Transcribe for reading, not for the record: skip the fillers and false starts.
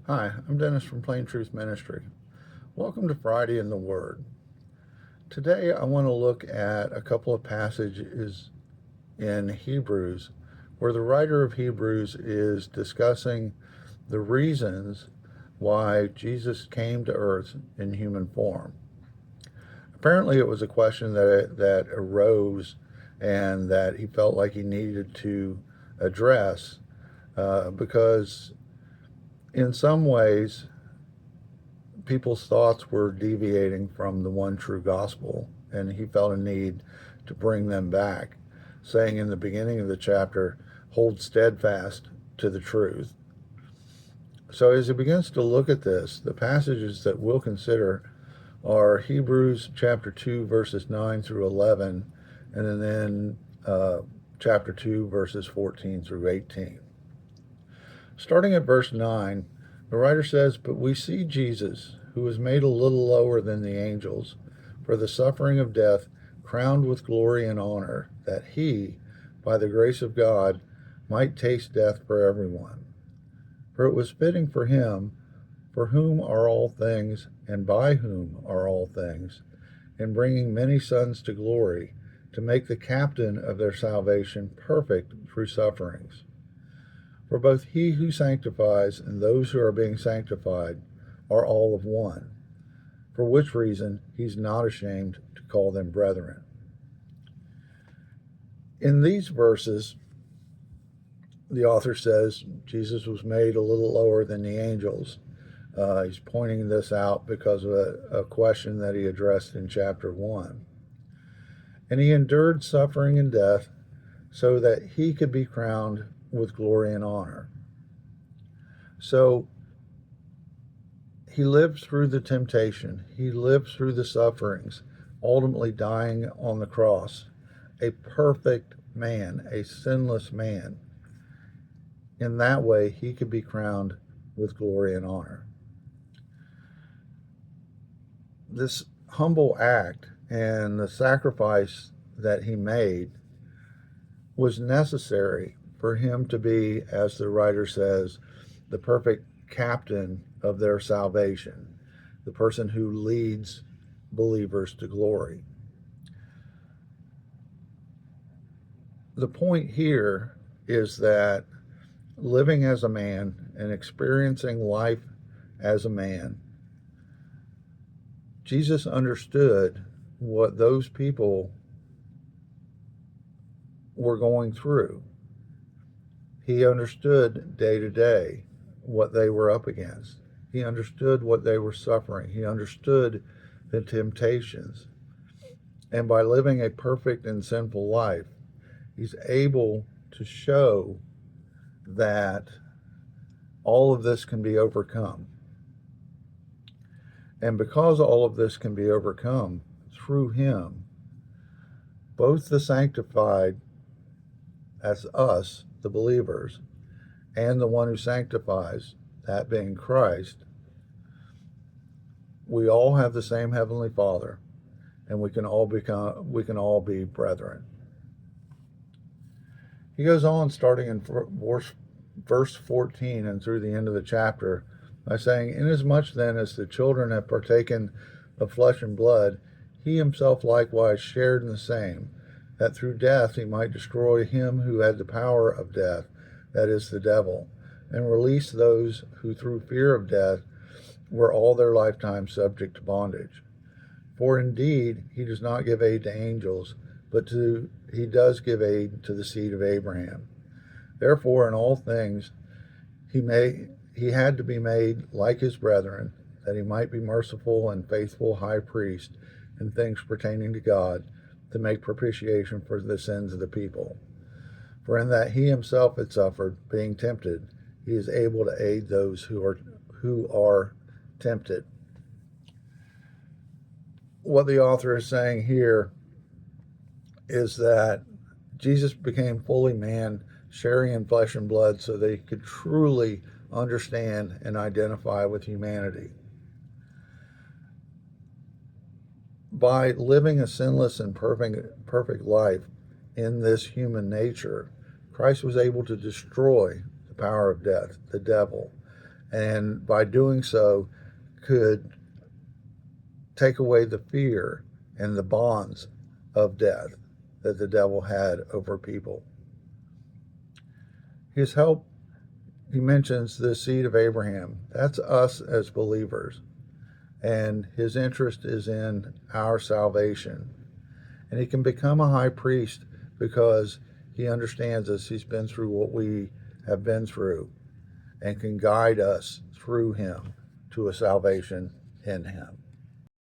Hi, I'm Dennis from Plain Truth Ministry. Welcome to Friday in the Word. Today I want to look at a couple of passages in Hebrews where the writer of Hebrews is discussing the reasons why Jesus came to earth in human form. Apparently it was a question that arose and that he felt like he needed to address because in some ways people's thoughts were deviating from the one true gospel, and he felt a need to bring them back, saying in the beginning of the chapter, hold steadfast to the truth. So as he begins to look at this, the passages that we'll consider are Hebrews chapter 2, verses 9 through 11, and then chapter 2, verses 14 through 18. Starting at verse 9, the writer says, "But we see Jesus, who was made a little lower than the angels, for the suffering of death, crowned with glory and honor, that he, by the grace of God, might taste death for everyone. For it was fitting for him, for whom are all things, and by whom are all things, in bringing many sons to glory, to make the captain of their salvation perfect through sufferings. For both he who sanctifies and those who are being sanctified are all of one, for which reason he's not ashamed to call them brethren." In these verses, the author says Jesus was made a little lower than the angels. He's pointing this out because of a question that he addressed in chapter 1. And he endured suffering and death so that he could be crowned with glory and honor. So he lived through the temptation. He lived through the sufferings, ultimately dying on the cross. A perfect man, a sinless man. In that way, he could be crowned with glory and honor. This humble act and the sacrifice that he made was necessary for him to be, as the writer says, the perfect captain of their salvation, the person who leads believers to glory. The point here is that living as a man and experiencing life as a man, Jesus understood what those people were going through. He understood day to day what they were up against. He understood what they were suffering. He understood the temptations. And by living a perfect and sinful life, he's able to show that all of this can be overcome. And because all of this can be overcome through him, both the sanctified, as us, the believers, and the one who sanctifies, that being Christ, we all have the same Heavenly Father, and we can all be brethren. He goes on, starting in verse 14 and through the end of the chapter, by saying, "Inasmuch then as the children have partaken of flesh and blood, he himself likewise shared in the same, that through death he might destroy him who had the power of death, that is, the devil, and release those who through fear of death were all their lifetime subject to bondage. For indeed he does not give aid to angels, but he does give aid to the seed of Abraham. Therefore in all things he had to be made like his brethren, that he might be merciful and faithful high priest in things pertaining to God, to make propitiation for the sins of the people. For in that he himself had suffered, being tempted, he is able to aid those who are tempted." What the author is saying here is that Jesus became fully man, sharing in flesh and blood, so that he could truly understand and identify with humanity. By living a sinless and perfect life in this human nature, Christ was able to destroy the power of death, the devil, and by doing so could take away the fear and the bonds of death that the devil had over people. His help, he mentions the seed of Abraham. That's us as believers. And his interest is in our salvation. And he can become a high priest because he understands us. He's been through what we have been through and can guide us through him to a salvation in him.